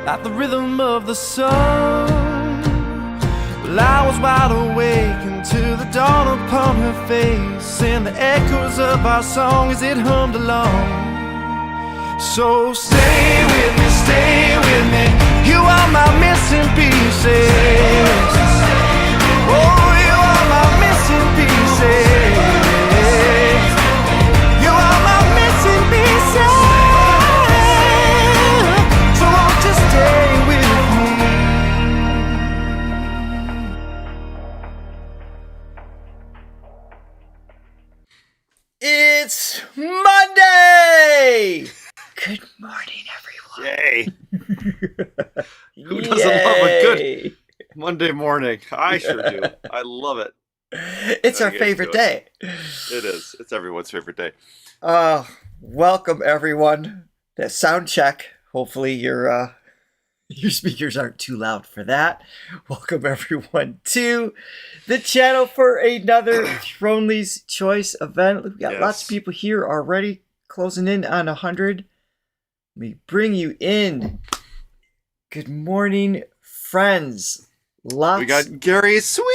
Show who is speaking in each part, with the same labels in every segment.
Speaker 1: at the rhythm of the sun. Well, I was wide awake until the dawn upon her face, and the echoes of our song as it hummed along. So stay with me, you are my missing pieces. Oh, you are my missing pieces. You are my missing pieces. So won't you stay with me? It's Monday! Good morning, everyone.
Speaker 2: Yay. Who doesn't love a good Monday morning? I sure do. I love it.
Speaker 1: It's our favorite day.
Speaker 2: It is. It's everyone's favorite day.
Speaker 1: Welcome, everyone. That sound check. Hopefully your speakers aren't too loud for that. Welcome, everyone, to the channel for another Thronely's Choice event. We've got lots of people here already, closing in on 100. Let me bring you in. Good morning, friends. We
Speaker 2: got Gary Sweet.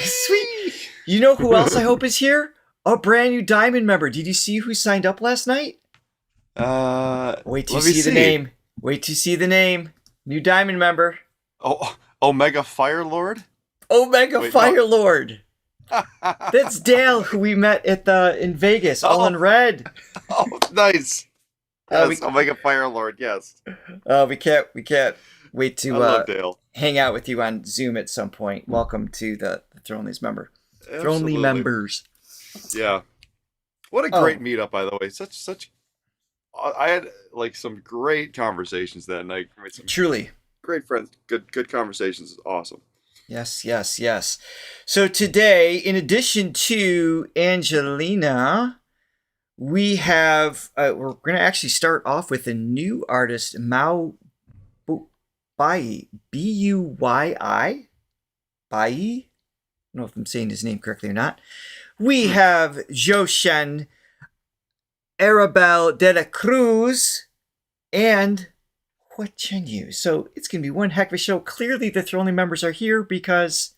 Speaker 1: Sweet. You know who else I hope is here? A brand new Diamond member. Did you see who signed up last night? Wait to see the name. Wait to see the name. New Diamond member.
Speaker 2: Oh, Omega Fire Lord?
Speaker 1: Omega Fire Lord. That's Dale, who we met in Vegas, all in red.
Speaker 2: Oh, nice. Yes, Omega Fire Lord, yes.
Speaker 1: We can't wait to hang out with you on Zoom at some point. Welcome to the Thronely's member. Thronely members.
Speaker 2: Yeah. What a great meetup, by the way. I had like some great conversations that night.
Speaker 1: Truly.
Speaker 2: Great friends. Good conversations. Awesome.
Speaker 1: Yes. So today, in addition to Angelina, we have, we're going to actually start off with a new artist, Mao Buyi, B-U-Y-I, Buyi. I don't know if I'm saying his name correctly or not. We have Zhou Shen, Arabelle dela Cruz, and Hua Chenyu. So it's going to be one heck of a show. Clearly the Thronely members are here because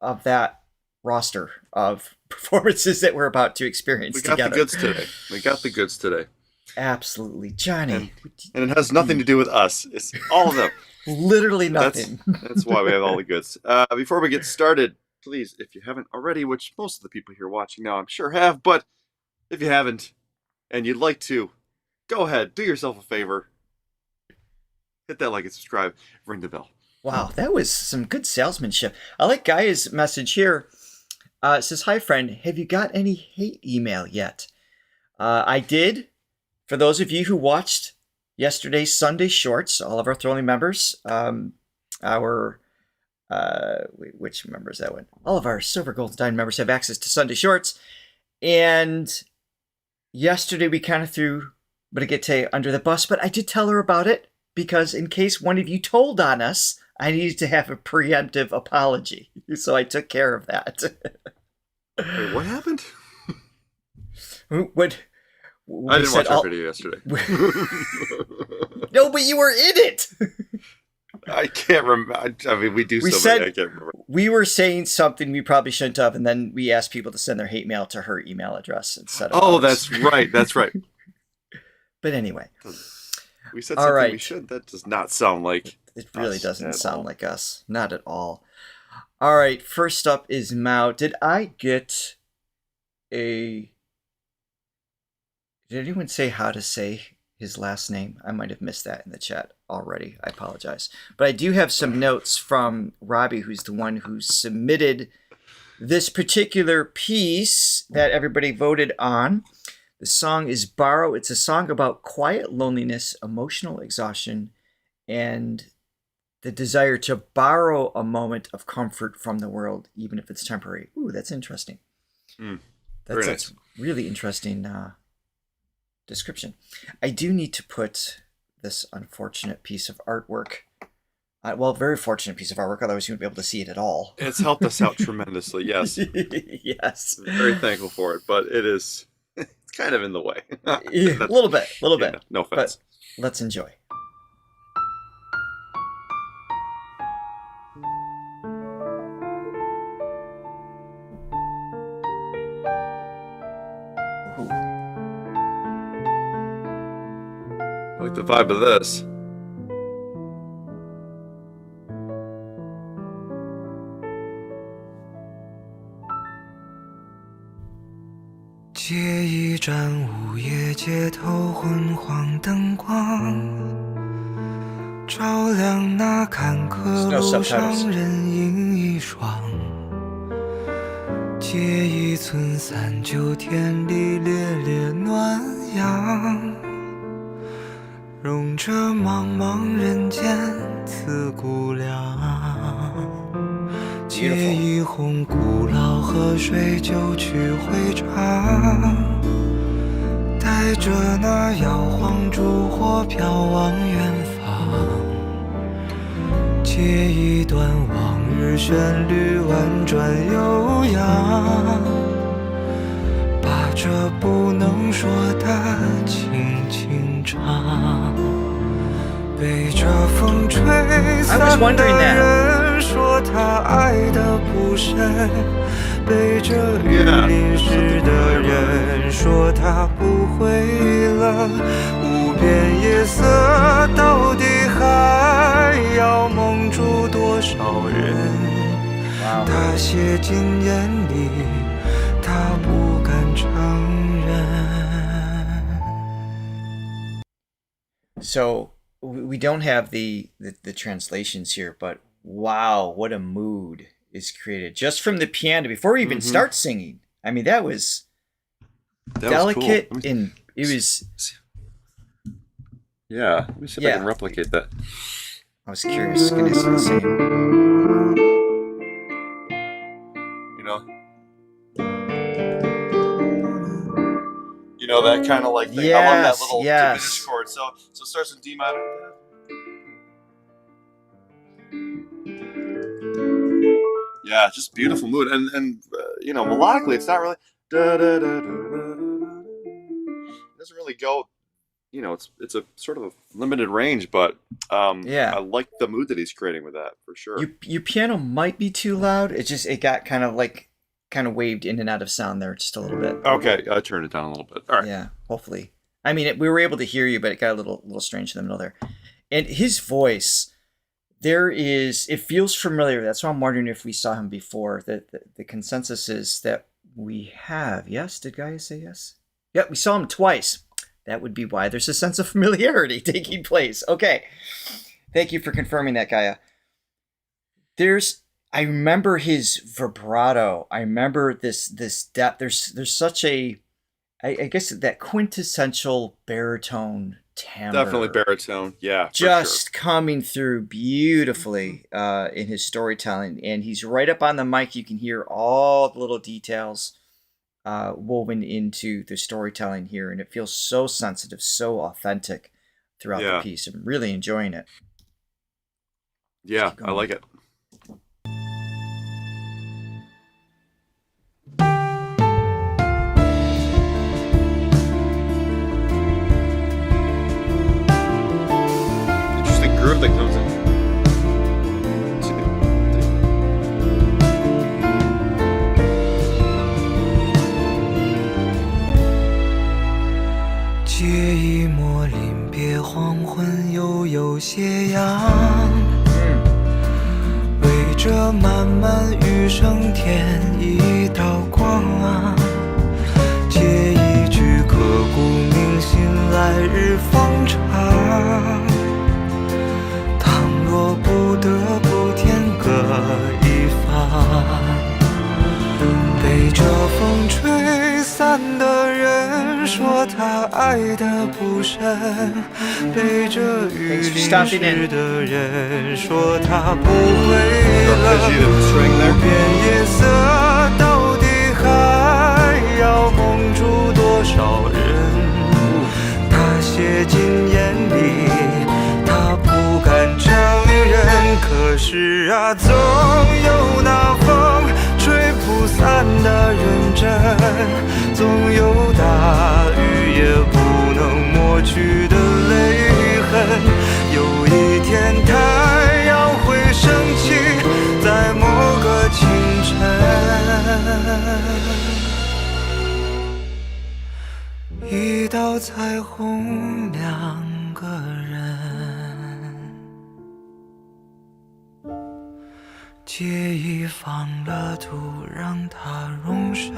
Speaker 1: of that roster of performances that we're about to experience together.
Speaker 2: We got the goods today.
Speaker 1: Absolutely. Johnny.
Speaker 2: And it has nothing to do with us. It's all of them.
Speaker 1: Literally nothing.
Speaker 2: That's why we have all the goods. Before we get started, please, if you haven't already, which most of the people here watching now I'm sure have, but if you haven't and you'd like to, go ahead, do yourself a favor. Hit that like and subscribe. Ring the bell.
Speaker 1: Wow, that was some good salesmanship. I like Gaia's message here. It says, hi, friend. Have you got any hate email yet? I did. For those of you who watched yesterday's Sunday Shorts, all of our Thronely members, which members that one? All of our Silver, Gold, Diamond members have access to Sunday Shorts. And yesterday we kind of threw Brigitte under the bus, but I did tell her about it because in case one of you told on us, I needed to have a preemptive apology. So I took care of that.
Speaker 2: Wait, what happened?
Speaker 1: I
Speaker 2: didn't watch our video yesterday.
Speaker 1: No, but you were in it.
Speaker 2: I can't remember. I mean, I can't remember.
Speaker 1: We were saying something we probably shouldn't have, and then we asked people to send their hate mail to her email address instead of ours.
Speaker 2: That's right. That's right.
Speaker 1: But anyway.
Speaker 2: We said something we should. That does not sound like
Speaker 1: it really doesn't sound like us. Not at all. All right. First up is Mao. Did anyone say how to say his last name? I might have missed that in the chat already. I apologize. But I do have some notes from Robbie, who's the one who submitted this particular piece that everybody voted on. The song is Borrow. It's a song about quiet loneliness, emotional exhaustion, and the desire to borrow a moment of comfort from the world, even if it's temporary. Ooh, that's interesting. That's really interesting description. I do need to put this unfortunate piece of artwork. Very fortunate piece of artwork, otherwise you wouldn't be able to see it at all.
Speaker 2: It's helped us out tremendously, yes.
Speaker 1: Yes.
Speaker 2: Very thankful for it, but it's kind of in the way.
Speaker 1: A little bit.
Speaker 2: No offense.
Speaker 1: But let's enjoy.
Speaker 2: I like the vibe of this.
Speaker 3: 借一盏午夜街头昏黄灯光，照亮那坎坷路上人影一双。借一寸三九天里烈烈暖阳，融着茫茫人间刺骨凉。借一泓古老河水就去回肠，带着那摇晃烛火飘往远方。借一段往日旋律婉转悠扬，把这不能说的轻轻唱。被这风吹散的人说他爱得不深，被这雨淋湿的人说他不会冷。无边夜色到底还要蒙住多少人？他写进眼里，他不敢承认。
Speaker 1: So we don't have the translations here, but wow, what a mood is created just from the piano before we even start singing. I mean, that was delicate
Speaker 2: cool.
Speaker 1: and it was.
Speaker 2: Yeah, let me see if I can replicate that.
Speaker 1: I was curious. Goodness, the same.
Speaker 2: You know that kind of like thing.
Speaker 1: Yes,
Speaker 2: I love that little
Speaker 1: yes.
Speaker 2: diminished chord. So it starts in D minor. Yeah, just beautiful mood, and you know, melodically, it's not really. It doesn't really go. You know, it's a sort of a limited range, but I like the mood that he's creating with that for sure.
Speaker 1: Your piano might be too loud. It got kind of waved in and out of sound there just a little bit.
Speaker 2: Okay, I turned it down a little bit. All right.
Speaker 1: Yeah, hopefully. I mean, we were able to hear you, but it got a little strange in the middle there. And his voice, it feels familiar. That's why I'm wondering if we saw him before. The consensus is that we have. Yes? Did Gaia say yes? Yep, we saw him twice. That would be why there's a sense of familiarity taking place. Okay. Thank you for confirming that, Gaia. I remember his vibrato. I remember this depth. There's such a, I guess, that quintessential baritone timbre.
Speaker 2: Definitely baritone. Yeah.
Speaker 1: Just coming through beautifully in his storytelling. And he's right up on the mic. You can hear all the little details woven into the storytelling here. And it feels so sensitive, so authentic throughout the piece. I'm really enjoying it.
Speaker 2: Yeah, I like it. Interesting groove that comes in.
Speaker 3: 为这漫漫余生添一道光啊，借一句刻骨铭心来日方长。倘若不得不天各一方，被这风吹散的人说他爱得不深，被这雨淋湿的人说他不会冷。无边夜色到底还要蒙住多少人？他写进眼里，他不敢承认。可是啊，总有那风吹不散的认真，总有大雨也不能抹去的泪痕。有一天太阳会升起，在某个清晨，一道彩虹，两个介意放了土，让它容身，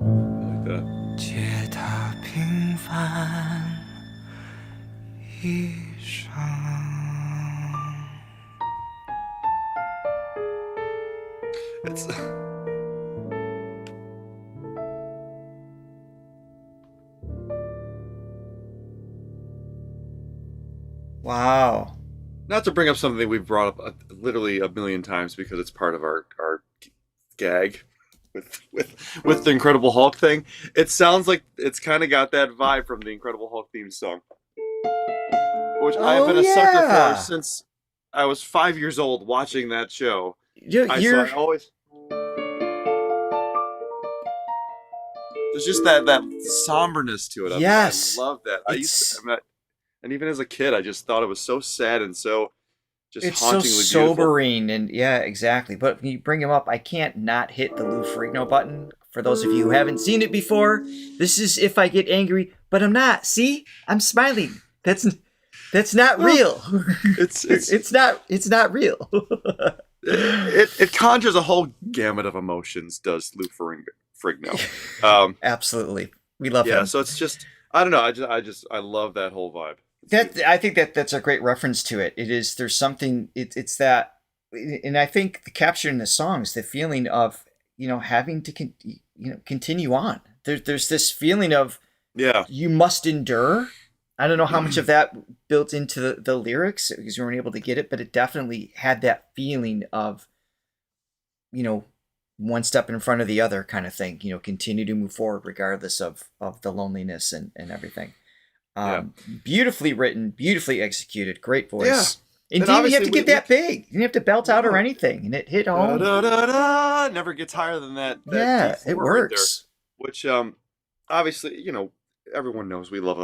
Speaker 2: like that.
Speaker 3: 借它平凡一生。
Speaker 2: It's
Speaker 1: Wow.
Speaker 2: not to bring up something we've brought up literally a million times because it's part of our gag with the Incredible Hulk thing. It sounds like it's kind of got that vibe from the Incredible Hulk theme song, which I've been a sucker for since I was 5 years old watching that show. I always there's just that somberness to it.
Speaker 1: Yes.
Speaker 2: I love that. And even as a kid, I just thought it was so sad and so just
Speaker 1: it's so
Speaker 2: hauntingly
Speaker 1: sobering, and yeah, exactly. But when you bring him up, I can't not hit the Lou Ferrigno button. For those of you who haven't seen it before, this is if I get angry, but I'm not. See, I'm smiling. That's not real. It's not real.
Speaker 2: It conjures a whole gamut of emotions. Does Lou Ferrigno?
Speaker 1: Absolutely, we love him.
Speaker 2: Yeah, so it's just I don't know. I love that whole vibe.
Speaker 1: I think that's a great reference to it. It is. There's something. It's that, and I think the capture in the songs, the feeling of having to continue on. There's this feeling of you must endure. I don't know how much of that built into the lyrics because we weren't able to get it, but it definitely had that feeling of one step in front of the other kind of thing. Continue to move forward regardless of the loneliness and everything. Beautifully written, beautifully executed, great voice.
Speaker 2: Yeah.
Speaker 1: And didn't you have to get that big? You didn't have to belt out or anything, and it hit home.
Speaker 2: Never gets higher than that.
Speaker 1: Yeah, it works.
Speaker 2: Right there, which obviously everyone knows we love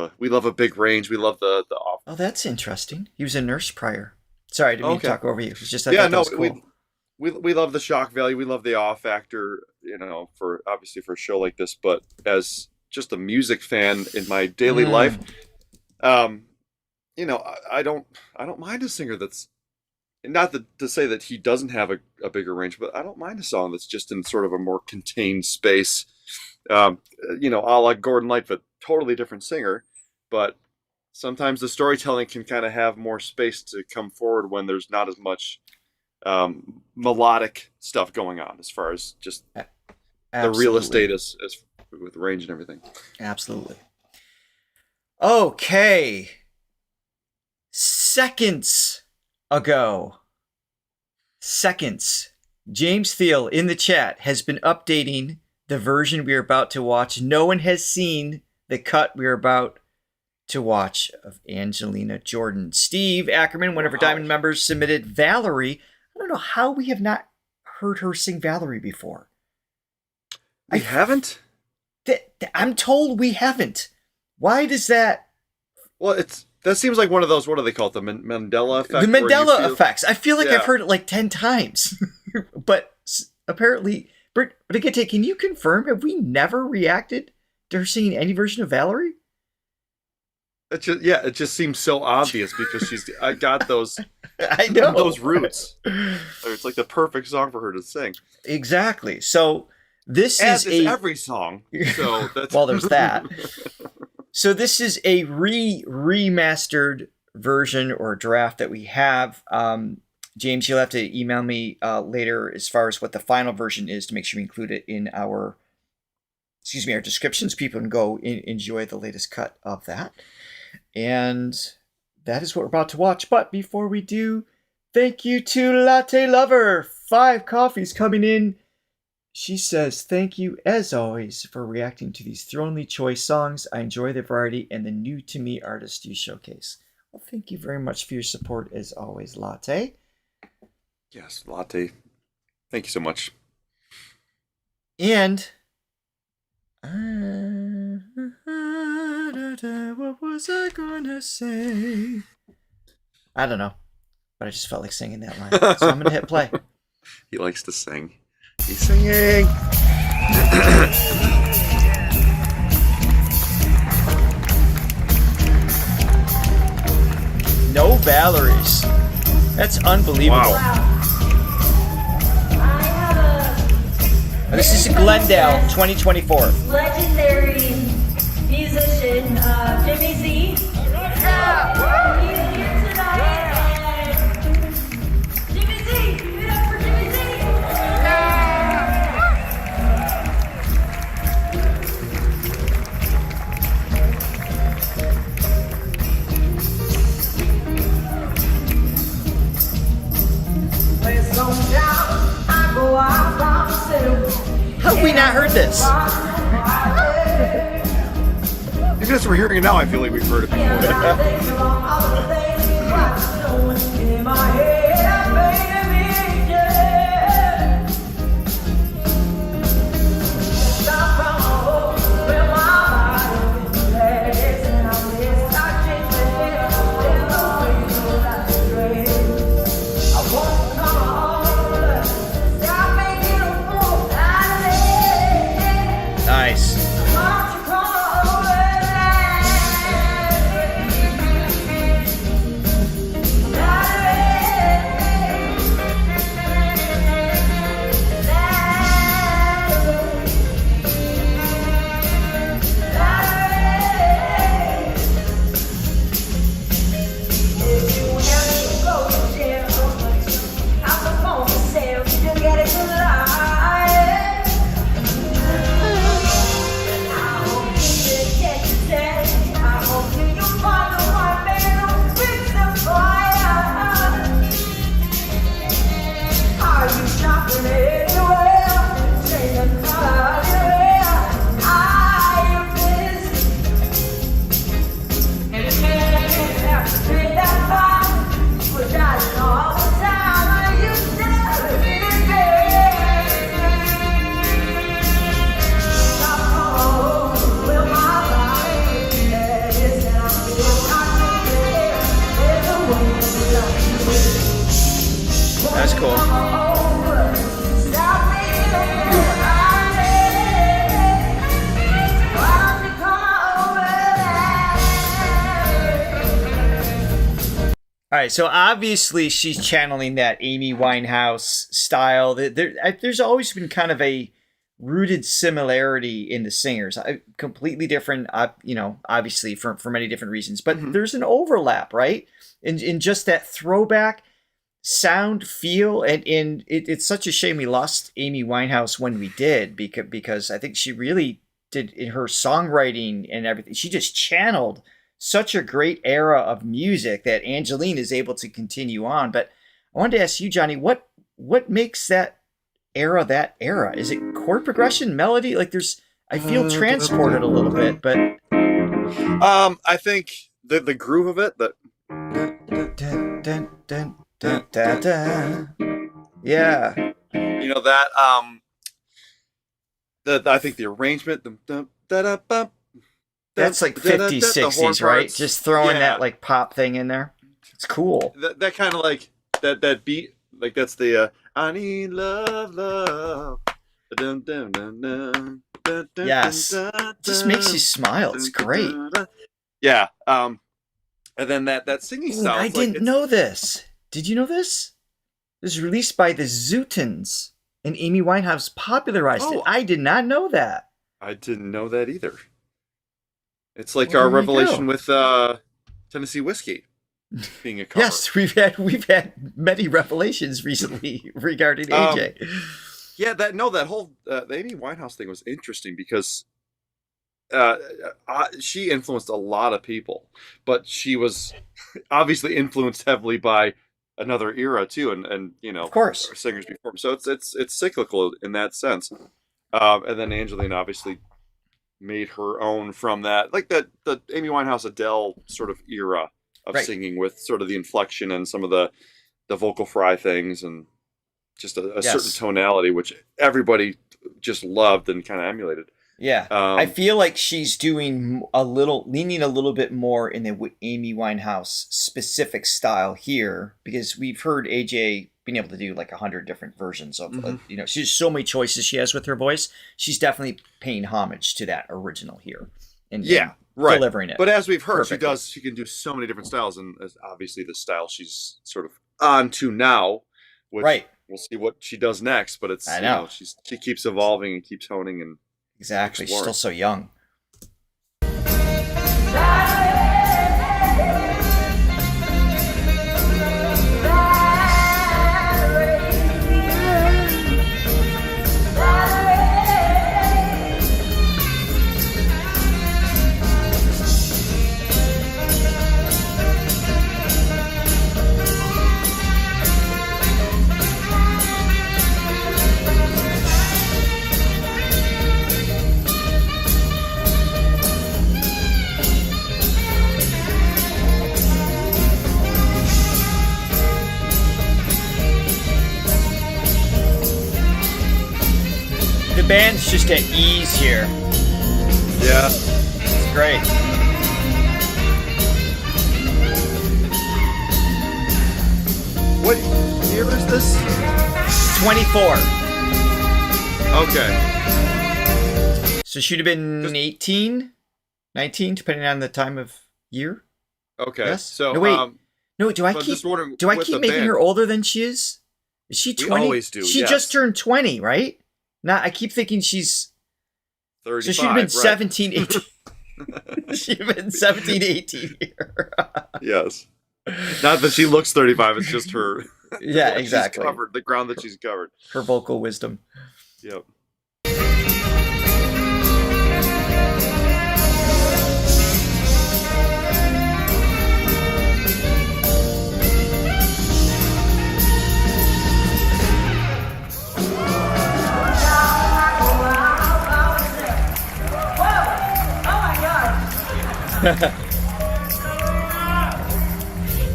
Speaker 2: a big range. We love the off.
Speaker 1: Oh, that's interesting. He was a nurse prior. Sorry, I didn't mean to talk over you. It was just
Speaker 2: that
Speaker 1: was cool.
Speaker 2: We love the shock value. We love the awe factor. For a show like this, but as just a music fan in my daily life, I don't mind a singer that's not to say that he doesn't have a bigger range, but I don't mind a song that's just in sort of a more contained space. A la Gordon Lightfoot, totally different singer, but sometimes the storytelling can kind of have more space to come forward when there's not as much melodic stuff going on as far as just the real estate as with range and everything.
Speaker 1: Absolutely. Okay. Seconds ago, James Thiel in the chat has been updating the version we are about to watch. No one has seen the cut we are about to watch of Angelina Jordan. Steve Ackerman, one of our Diamond members, submitted Valerie. I don't know how we have not heard her sing Valerie before.
Speaker 2: I haven't?
Speaker 1: I'm told we haven't. Why does that?
Speaker 2: Well, that seems like one of those, what do they call it? The Mandela effect?
Speaker 1: The Mandela effects. I feel like I've heard it like 10 times. But apparently, Britt, can you confirm, have we never reacted to her singing any version of Valerie?
Speaker 2: It just seems so obvious because I got those.
Speaker 1: I know
Speaker 2: those roots. It's like the perfect song for her to sing.
Speaker 1: Exactly. So this
Speaker 2: is
Speaker 1: every
Speaker 2: song. So that's
Speaker 1: well, there's that. So this is a remastered version or draft that we have. James, you'll have to email me later as far as what the final version is to make sure we include it in our descriptions. People can go enjoy the latest cut of that. And that is what we're about to watch. But before we do, thank you to Latte Lover. 5 coffees coming in. She says, thank you, as always, for reacting to these thronely choice songs. I enjoy the variety and the new-to-me artists you showcase. Well, thank you very much for your support, as always, Latte.
Speaker 2: Yes, Latte. Thank you so much.
Speaker 1: And... what was I gonna say? I don't know, but I just felt like singing that line, so I'm gonna hit play.
Speaker 2: He likes to sing. He's singing.
Speaker 1: No Valeries. That's unbelievable. This is Glendale, 2024.
Speaker 4: Legendary musician Jimmy Z. He's here tonight. Jimmy Z, give it up for Jimmy Z.
Speaker 1: How have we not heard this?
Speaker 2: Even as we're hearing it now, I feel like we've heard it before.
Speaker 1: Nice. That's cool. All right, so obviously she's channeling that Amy Winehouse style. There's always been kind of a rooted similarity in the singers. Completely different, obviously for many different reasons. But there's an overlap, right? In just that throwback sound, feel, and it's such a shame we lost Amy Winehouse when we did, because I think she really did in her songwriting and everything. She just channeled such a great era of music that Angelina is able to continue on. But I wanted to ask you, Johnny, what makes that era? Is it chord progression, melody? Like I feel transported a little bit, but
Speaker 2: I think the groove of it,
Speaker 1: yeah,
Speaker 2: I think the arrangement,
Speaker 1: that's like 50s, 60s, right? Just throwing that like pop thing in there. It's cool.
Speaker 2: That kind of like that beat, like that's the I need love. Dun, dun, dun, dun, dun, dun,
Speaker 1: Yes.
Speaker 2: dun, dun,
Speaker 1: Just makes you smile. It's great.
Speaker 2: Yeah. And then that singing
Speaker 1: Ooh,
Speaker 2: style.
Speaker 1: I didn't know this. Did you know this? It was released by the Zootons, and Amy Winehouse popularized it. I did not know that.
Speaker 2: I didn't know that either. It's like
Speaker 1: Well,
Speaker 2: our
Speaker 1: there you
Speaker 2: revelation
Speaker 1: go.
Speaker 2: with Tennessee Whiskey being a cover.
Speaker 1: Yes, we've had many revelations recently regarding AJ.
Speaker 2: Yeah, that whole the Amy Winehouse thing was interesting because she influenced a lot of people, but she was obviously influenced heavily by another era too, and
Speaker 1: Of course.
Speaker 2: singers before. So it's cyclical in that sense. And then Angelina obviously made her own from that, like the Amy Winehouse Adele sort of era of
Speaker 1: Right.
Speaker 2: singing with sort of the inflection and some of the vocal fry things and just a certain tonality, which everybody just loved and kind of emulated.
Speaker 1: Yeah, I feel like she's doing leaning a little bit more in the Amy Winehouse specific style here, because we've heard AJ being able to do like 100 different versions of, she's so many choices she has with her voice. She's definitely paying homage to that original here, and
Speaker 2: right,
Speaker 1: delivering it.
Speaker 2: But as we've heard,
Speaker 1: perfectly.
Speaker 2: she can do so many different styles, and obviously the style she's sort of on to now, which
Speaker 1: Right.
Speaker 2: we'll see what she does next. But it's
Speaker 1: I know.
Speaker 2: She keeps evolving and keeps honing and
Speaker 1: Exactly. She's
Speaker 2: exploring.
Speaker 1: still so young. The band's just at ease here.
Speaker 2: Yeah.
Speaker 1: It's great.
Speaker 2: What year is this?
Speaker 1: 24.
Speaker 2: Okay.
Speaker 1: So she'd have been 18, 19, depending on the time of year.
Speaker 2: Okay.
Speaker 1: Yes?
Speaker 2: So
Speaker 1: No, wait. No, do I
Speaker 2: so I'm
Speaker 1: keep
Speaker 2: just wondering,
Speaker 1: do I
Speaker 2: with
Speaker 1: keep
Speaker 2: the
Speaker 1: making
Speaker 2: band-
Speaker 1: her older than she is? Is she 20?
Speaker 2: always do,
Speaker 1: She
Speaker 2: yes.
Speaker 1: just turned 20, right? Not. I keep thinking she's
Speaker 2: 35,
Speaker 1: so she'd have been
Speaker 2: right.
Speaker 1: 17, 18. She'd have been 17, 18 here.
Speaker 2: Yes. Not that she looks 35. It's just her.
Speaker 1: Yeah,
Speaker 2: what
Speaker 1: exactly.
Speaker 2: She's covered the ground that she's covered.
Speaker 1: Her vocal wisdom.
Speaker 2: Yep.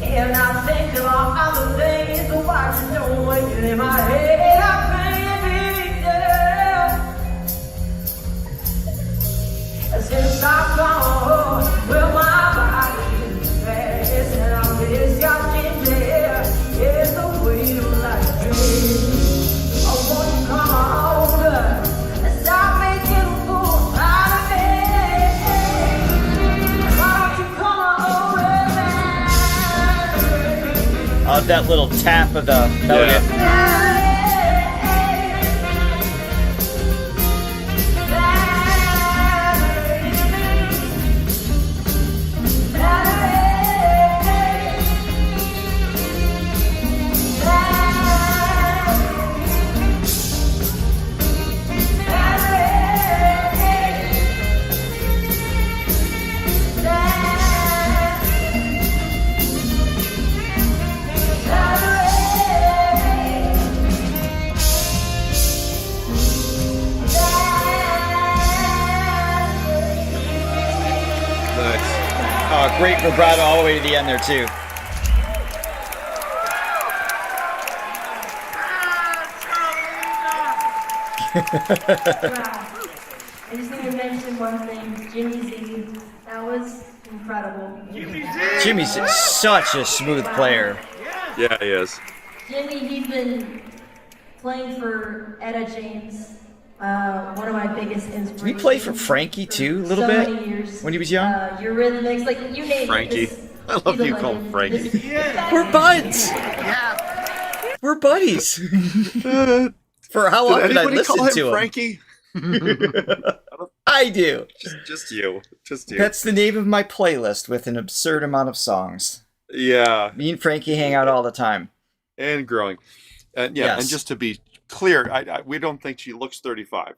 Speaker 4: And I think about other things, watching the way in my head. I think, yeah. Since I've gone, well, my body is fast, and I miss your ginger hair. It's the way you like me. I want you to come over and stop making a fool out of me. Why don't you come over, man?
Speaker 1: That little tap of the melody.
Speaker 2: Nice.
Speaker 1: Great vibrato all the way to the end there too.
Speaker 5: Wow. I just need to mention one thing. Jimmy Z, that was incredible.
Speaker 1: Jimmy's such a smooth player.
Speaker 2: Yeah, he is.
Speaker 5: Jimmy, he's been playing for Etta James, one of my biggest inspirations.
Speaker 1: Did he play for Frankie too, a little
Speaker 5: so
Speaker 1: bit?
Speaker 5: many years.
Speaker 1: When he was young?
Speaker 5: Eurythmics, like you name
Speaker 2: Frankie.
Speaker 5: it.
Speaker 2: I love you call him Frankie.
Speaker 1: We're buds. We're buddies. For how
Speaker 2: Did
Speaker 1: often I
Speaker 2: anybody call
Speaker 1: listen
Speaker 2: him
Speaker 1: to him.
Speaker 2: Frankie?
Speaker 1: I do.
Speaker 2: Just you. Just you.
Speaker 1: That's the name of my playlist with an absurd amount of songs.
Speaker 2: Yeah.
Speaker 1: Me and Frankie hang out all the time.
Speaker 2: And growing. And yeah,
Speaker 1: Yes.
Speaker 2: and just to be clear, we don't think she looks 35.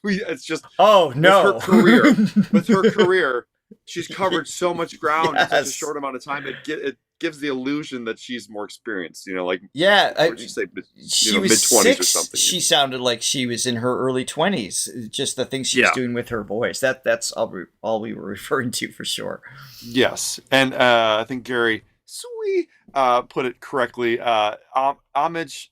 Speaker 2: It's just
Speaker 1: Oh no.
Speaker 2: with her career. With her career, she's covered so much ground in such a
Speaker 1: Yes.
Speaker 2: short amount of time. It gives the illusion that she's more experienced. You know, like
Speaker 1: Yeah,
Speaker 2: what would you say,
Speaker 1: she was
Speaker 2: mid-20s
Speaker 1: 6.
Speaker 2: or something.
Speaker 1: She sounded like she was in her early 20s. Just the things she was
Speaker 2: Yeah.
Speaker 1: doing with her voice. That's all we were referring to for sure.
Speaker 2: Yes, and I think Gary Sui put it correctly. Homage,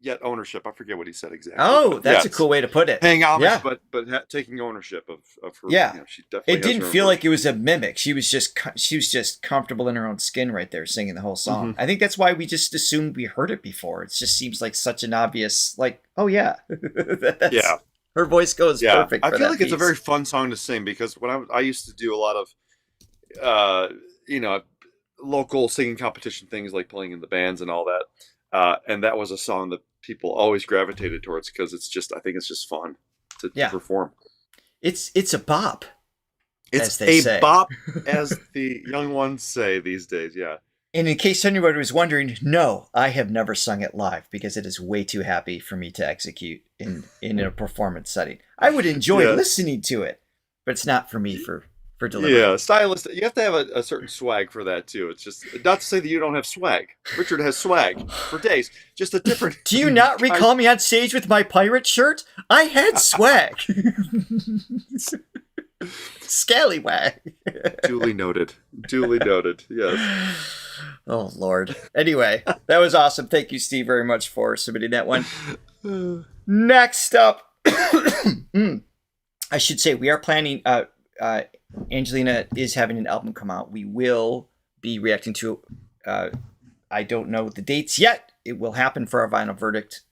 Speaker 2: yet ownership. I forget what he said exactly.
Speaker 1: Oh,
Speaker 2: but
Speaker 1: that's a
Speaker 2: yes.
Speaker 1: cool way to put it.
Speaker 2: Paying homage,
Speaker 1: Yeah.
Speaker 2: but taking ownership of her.
Speaker 1: Yeah.
Speaker 2: You know, she definitely.
Speaker 1: It
Speaker 2: has
Speaker 1: didn't
Speaker 2: her own
Speaker 1: feel like
Speaker 2: version.
Speaker 1: it was a mimic. She was just comfortable in her own skin right there, singing the whole song.
Speaker 2: Mhm.
Speaker 1: I think that's why we just assumed we heard it before. It just seems like such an obvious, like, oh yeah, That's-
Speaker 2: Yeah.
Speaker 1: her voice goes
Speaker 2: Yeah,
Speaker 1: perfect.
Speaker 2: I
Speaker 1: for
Speaker 2: feel
Speaker 1: that
Speaker 2: like it's a
Speaker 1: piece.
Speaker 2: very fun song to sing because when I used to do a lot of, local singing competition things like playing in the bands and all that. And that was a song that people always gravitated towards because I think it's just fun to perform.
Speaker 1: It's a bop.
Speaker 2: It's a bop, as the young ones say these days. Yeah.
Speaker 1: And in case anybody was wondering, no, I have never sung it live because it is way too happy for me to execute in a performance setting. I would enjoy listening to it, but it's not for me for delivery.
Speaker 2: Yeah, stylist. You have to have a certain swag for that too. It's just not to say that you don't have swag. Richard has swag for days. Just a different.
Speaker 1: Do you not recall me on stage with my pirate shirt? I had swag. Scallywag.
Speaker 2: Duly noted. Duly noted. Yes.
Speaker 1: Oh, Lord. Anyway, that was awesome. Thank you, Steve, very much for submitting that one. Next up, I should say we are planning. Angelina is having an album come out. We will be reacting to it. I don't know the dates yet. It will happen for our vinyl verdict.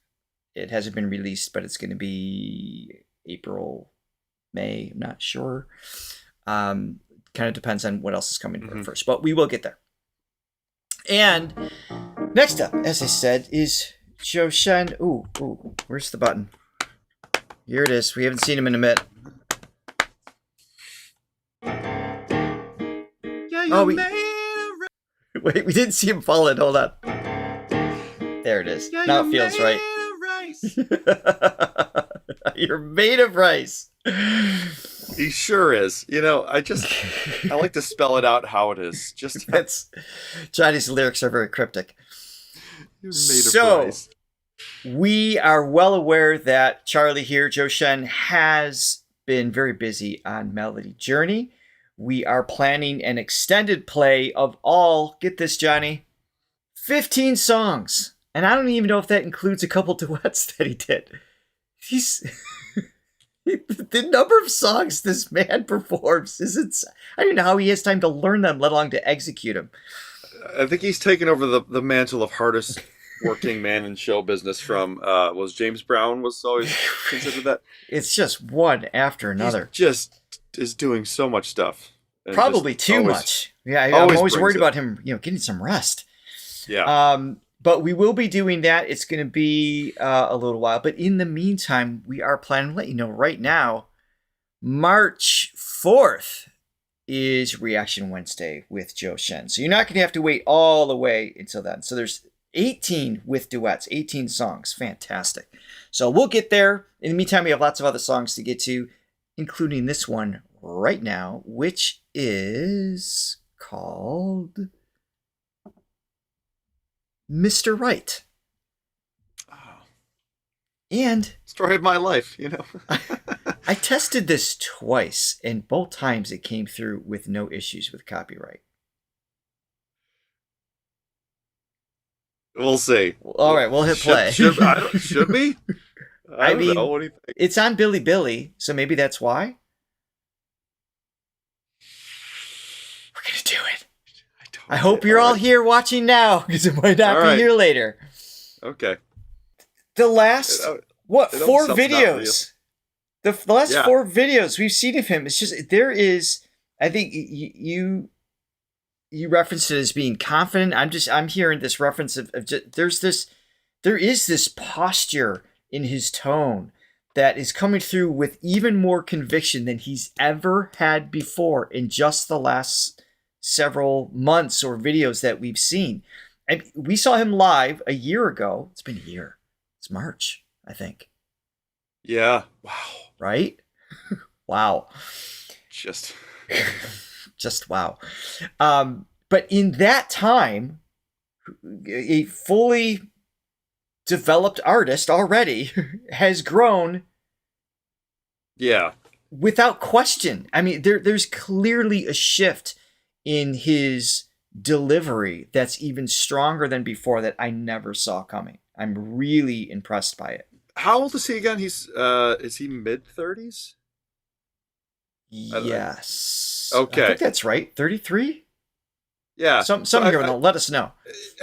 Speaker 1: It hasn't been released, but it's going to be April, May. I'm not sure. Kind of depends on what else is coming first, but we will get there. And next up, as I said, is Zhou Shen. Ooh, where's the button? Here it is. We haven't seen him in a minute. Yeah, wait, we didn't see him fall in. Hold on. There it is. Yeah, now it feels right. You're made of rice.
Speaker 2: He sure is. You know, I like to spell it out how it is.
Speaker 1: That's Johnny's lyrics are very cryptic.
Speaker 2: You're made of rice.
Speaker 1: We are well aware that Charlie here, Zhou Shen, has been very busy on Melody Journey. We are planning an extended play of all, get this, Johnny, 15 songs. And I don't even know if that includes a couple duets that he did. The number of songs this man performs is insane. I don't know how he has time to learn them, let alone to execute them.
Speaker 2: I think he's taken over the mantle of hardest working man in show business from, was James Brown was always considered that?
Speaker 1: It's just one after another.
Speaker 2: He just is doing so much stuff.
Speaker 1: Probably too much. Yeah, I'm always worried about him, getting some rest.
Speaker 2: Yeah.
Speaker 1: But we will be doing that. It's going to be a little while. But in the meantime, we are planning to let you know right now, March 4th is Reaction Wednesday with Zhou Shen. So you're not going to have to wait all the way until then. So there's 18 with duets, 18 songs. Fantastic. So we'll get there. In the meantime, we have lots of other songs to get to, including this one right now, which is called Mr. Right.
Speaker 2: Oh.
Speaker 1: And
Speaker 2: story of my life,
Speaker 1: I tested this twice, and both times it came through with no issues with copyright.
Speaker 2: We'll see.
Speaker 1: All right, we'll hit play.
Speaker 2: Should we? I mean, know. What do you think?
Speaker 1: It's on Billy, so maybe that's why. We're gonna do it. I hope you're all here watching now, because it might not be here later.
Speaker 2: Okay.
Speaker 1: The last, 4 videos? The last 4 videos we've seen of him, it's just, there is, I think you referenced it as being confident. I'm hearing this reference of just, there is this posture in his tone that is coming through with even more conviction than he's ever had before in just the last several months or videos that we've seen. And we saw him live a year ago. It's been a year. It's March, I think.
Speaker 2: Yeah. Wow.
Speaker 1: Right? Wow.
Speaker 2: Just
Speaker 1: wow. But in that time, a fully developed artist already has grown.
Speaker 2: Yeah.
Speaker 1: Without question. I mean, there's clearly a shift in his delivery that's even stronger than before that I never saw coming. I'm really impressed by it.
Speaker 2: How old is he again? Is he mid-30s?
Speaker 1: Yes.
Speaker 2: Okay.
Speaker 1: I think that's right. 33?
Speaker 2: Yeah.
Speaker 1: Some here will let us know.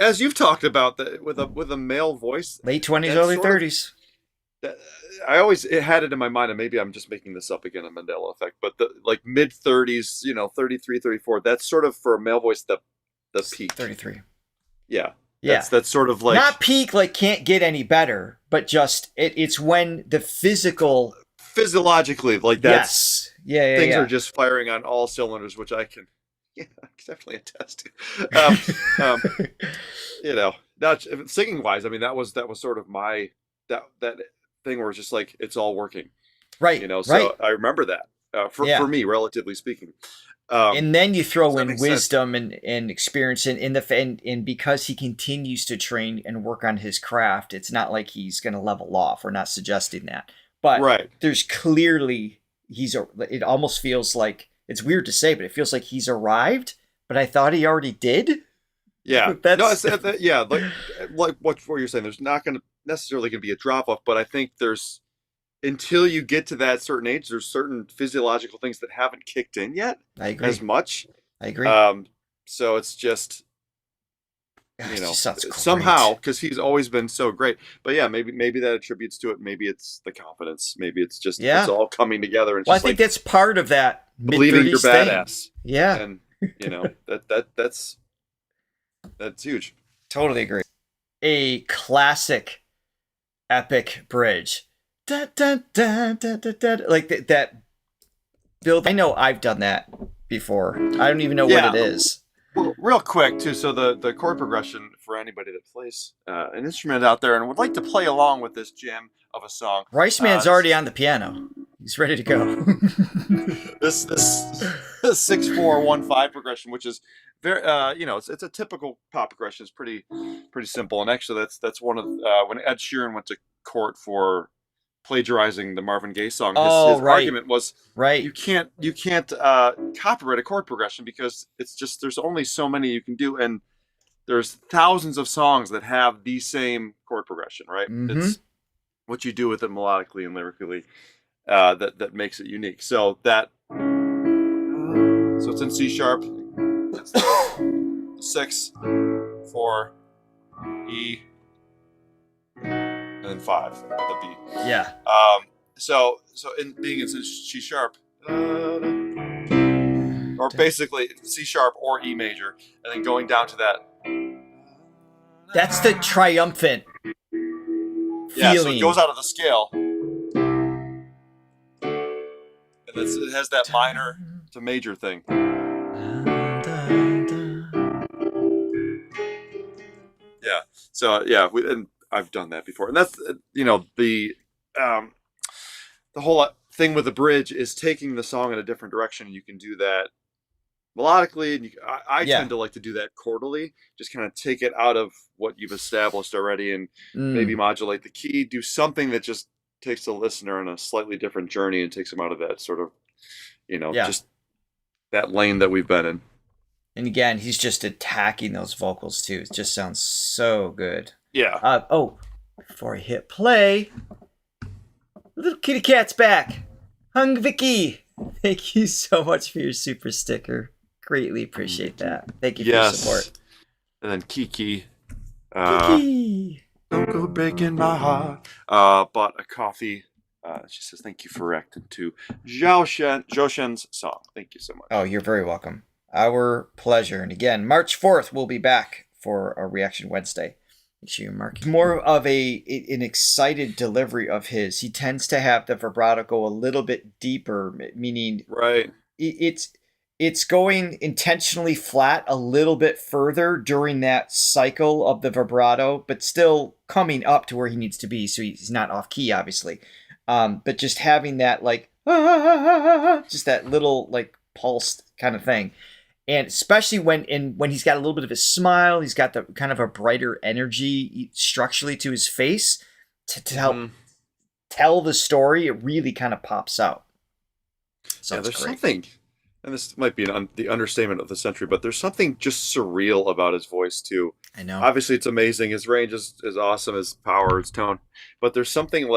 Speaker 2: As you've talked about, with a male voice.
Speaker 1: Late 20s, early 30s.
Speaker 2: I always had it in my mind, and maybe I'm just making this up again, a Mandela effect, but the mid 30s, 33, 34, that's sort of for a male voice, the peak.
Speaker 1: 33.
Speaker 2: Yeah.
Speaker 1: Yeah.
Speaker 2: That's sort of like
Speaker 1: not peak, like can't get any better, but just it's when the
Speaker 2: physiologically, like that's things
Speaker 1: yeah.
Speaker 2: are just firing on all cylinders, which I can definitely attest to. You know, not singing wise. I mean, that was sort of my that thing where it's just like it's all working,
Speaker 1: right?
Speaker 2: You know, so
Speaker 1: right.
Speaker 2: I remember that for me, relatively speaking.
Speaker 1: And then you throw in
Speaker 2: makes
Speaker 1: wisdom and experience and because he continues to train and work on his craft, it's not like he's going to level off. We're not suggesting that, but there's clearly it almost feels like, it's weird to say, but it feels like he's arrived, but I thought he already did.
Speaker 2: Yeah. Like what you're saying, there's not going to necessarily going to be a drop off, but I think there's, until you get to that certain age, there's certain physiological things that haven't kicked in yet.
Speaker 1: I agree.
Speaker 2: As much.
Speaker 1: I agree.
Speaker 2: So it's just, you know,
Speaker 1: sounds
Speaker 2: somehow, because he's always been so great. But yeah, maybe that attributes to it. Maybe it's the confidence. Maybe it's just it's all coming together. And
Speaker 1: well, I think that's part of that
Speaker 2: believing you're badass.
Speaker 1: Thing. Yeah,
Speaker 2: and you know that's huge.
Speaker 1: Totally agree. A classic, epic bridge. Da, da, da, da, da, da. Like that build. I know I've done that before. I don't even know what it is.
Speaker 2: Well, real quick too. So the chord progression for anybody that plays an instrument out there and would like to play along with this jam of a song.
Speaker 1: Rice Man's already on the piano. He's ready to go.
Speaker 2: this 6-4-1-5 progression, which is very it's a typical pop progression. It's pretty simple, and actually that's one of when Ed Sheeran went to court for plagiarizing the Marvin Gaye song. His argument was you can't copyright a chord progression because it's just there's only so many you can do, and there's thousands of songs that have the same chord progression, right?
Speaker 1: Mm-hmm.
Speaker 2: It's what you do with it melodically and lyrically that makes it unique. So it's in C sharp. It's 6, 4, E, and then 5 with a B.
Speaker 1: Yeah.
Speaker 2: So in being in C sharp, or basically C sharp or E major, and then going down to that.
Speaker 1: That's the triumphant
Speaker 2: Yeah,
Speaker 1: feeling.
Speaker 2: so it goes out of the scale, and it has that minor to major thing. Yeah. So yeah, and I've done that before, and that's the whole thing with the bridge is taking the song in a different direction. You can do that melodically, and I tend to like to do that chordally. Just kind of take it out of what you've established already, and maybe modulate the key. Do something that just takes the listener on a slightly different journey and takes them out of that sort of, just that lane that we've been in.
Speaker 1: And again, he's just attacking those vocals too. It just sounds so good.
Speaker 2: Yeah.
Speaker 1: Before I hit play, little kitty cat's back. Hung Vicky. Thank you so much for your super sticker. Greatly appreciate that. Thank you for your support.
Speaker 2: And then Kiki.
Speaker 1: Kiki.
Speaker 2: Don't go breaking my heart. Bought a coffee. She says, thank you for reacting to Zhou Shen's song. Thank you so much.
Speaker 1: Oh, you're very welcome. Our pleasure. And again, March 4th, we'll be back for a Reaction Wednesday. Make sure you mark. More of an excited delivery of his. He tends to have the vibrato go a little bit deeper, meaning it's going intentionally flat a little bit further during that cycle of the vibrato, but still coming up to where he needs to be, so he's not off key, obviously. But just having that just that little pulsed kind of thing. And especially when he's got a little bit of a smile, he's got the kind of a brighter energy structurally to his face to help tell the story. It really kind of pops out.
Speaker 2: So there's something, and this might be the understatement of the century, but there's something just surreal about his voice too.
Speaker 1: I know.
Speaker 2: Obviously, it's amazing. His range is awesome. His power, his tone, but there's something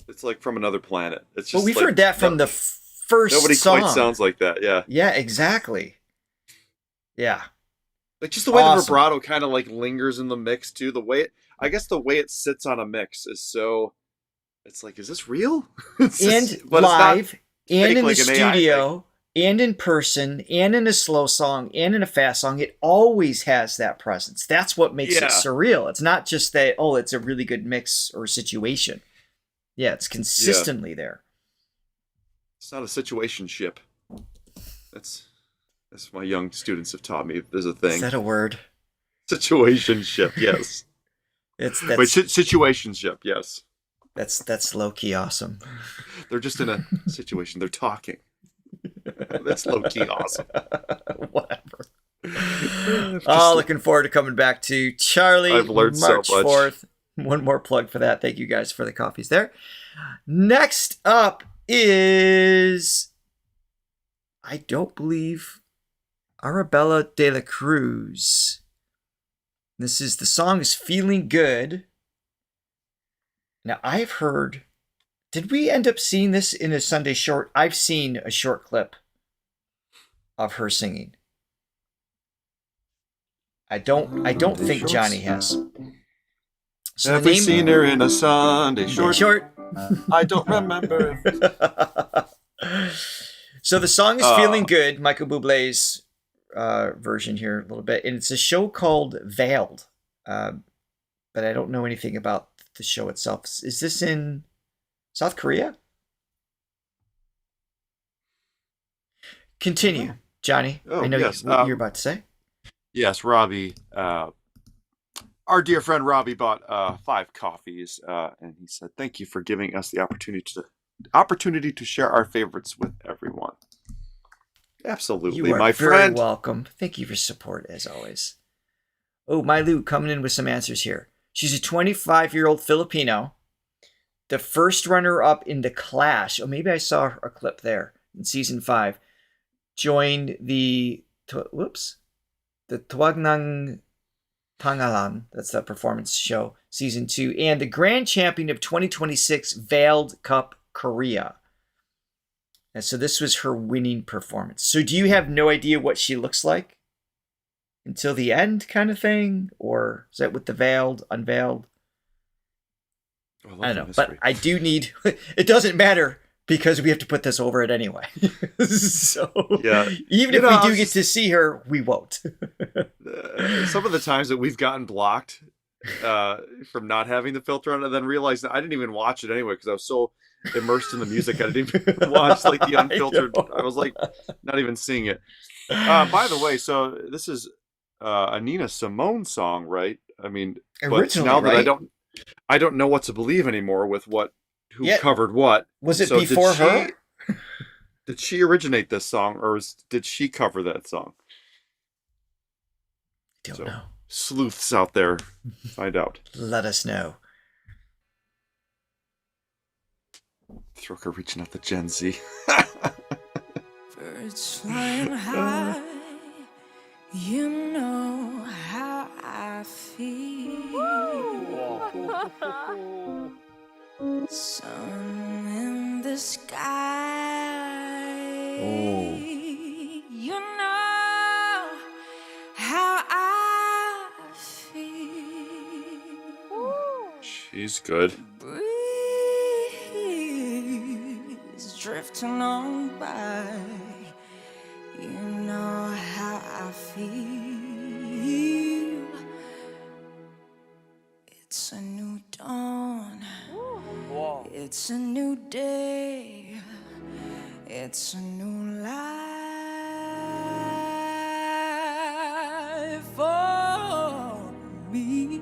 Speaker 2: it's like from another planet. It's just.
Speaker 1: Well, we've heard that from the first
Speaker 2: nobody
Speaker 1: song.
Speaker 2: Quite sounds like that. Yeah.
Speaker 1: Yeah, exactly. Yeah.
Speaker 2: Like just the way the vibrato kind of lingers in the mix too. The way it sits on a mix is so. It's like, is this real?
Speaker 1: Live and in the studio, and in person and in a slow song and in a fast song, it always has that presence. That's what makes it surreal. It's not just that, oh, it's a really good mix or situation. Yeah, it's consistently there.
Speaker 2: It's not a situationship. That's my young students have taught me. There's a thing.
Speaker 1: Is that a word?
Speaker 2: Situationship, yes. Situationship, yes.
Speaker 1: That's low key awesome.
Speaker 2: They're just in a situation. They're talking. That's low key awesome.
Speaker 1: Whatever. Looking forward to coming back to Charlie.
Speaker 2: I've learned
Speaker 1: March
Speaker 2: so much.
Speaker 1: 4th. One more plug for that. Thank you guys for the coffees there. Next up is, I don't believe, Arabelle dela Cruz. The song is Feeling Good. Now, I've heard, did we end up seeing this in a Sunday short? I've seen a short clip of her singing. I don't think
Speaker 2: shorts?
Speaker 1: Johnny has. So
Speaker 2: have we seen her in a Sunday short? I don't remember.
Speaker 1: So the song is Feeling Good, Michael Bublé's version here a little bit. And it's a show called Veiled. But I don't know anything about the show itself. Is this in South Korea? Continue, Johnny.
Speaker 2: Oh,
Speaker 1: I know
Speaker 2: yes.
Speaker 1: what you're about to say.
Speaker 2: Yes, Robbie. Our dear friend Robbie bought 5 coffees, and he said, "Thank you for giving us the opportunity to share our favorites with everyone." Absolutely,
Speaker 1: You are
Speaker 2: my
Speaker 1: very
Speaker 2: friend.
Speaker 1: welcome. Thank you for support as always. Oh, Mylou coming in with some answers here. She's a 25-year-old Filipino, the first runner-up in The Clash. Oh, maybe I saw a clip there in season 5. Joined the Tuwag ng Pangalan, that's the performance show, season 2, and the grand champion of 2026 Veiled Cup Korea. And so this was her winning performance. So do you have no idea what she looks like until the end kind of thing? Or is that with the veiled, unveiled? I don't know, but I do need, it doesn't matter because we have to put this over it anyway. So
Speaker 2: Yeah.
Speaker 1: even if we do get to see her, we won't.
Speaker 2: Some of the times that we've gotten blocked from not having the filter on, and then realized that I didn't even watch it anyway because I was so immersed in the music. I didn't even watch like the unfiltered. I was like not even seeing it. By the way, so this is a Nina Simone song, right? I mean,
Speaker 1: Originally,
Speaker 2: but now that
Speaker 1: right?
Speaker 2: I don't know what to believe anymore with who
Speaker 1: Yeah.
Speaker 2: covered what.
Speaker 1: Was it
Speaker 2: So
Speaker 1: before her?
Speaker 2: Did she originate this song, or did she cover that song?
Speaker 1: Don't know.
Speaker 2: Sleuths out there, find out.
Speaker 1: Let us know.
Speaker 2: Throga reaching out the Gen Z.
Speaker 3: Birds flying high, you know how I feel. Sun in the sky,
Speaker 1: Oh.
Speaker 3: you know how I feel.
Speaker 2: She's good.
Speaker 3: Breeze drifting on by, you know how I feel. It's a new dawn. It's a new day. It's a new life for me.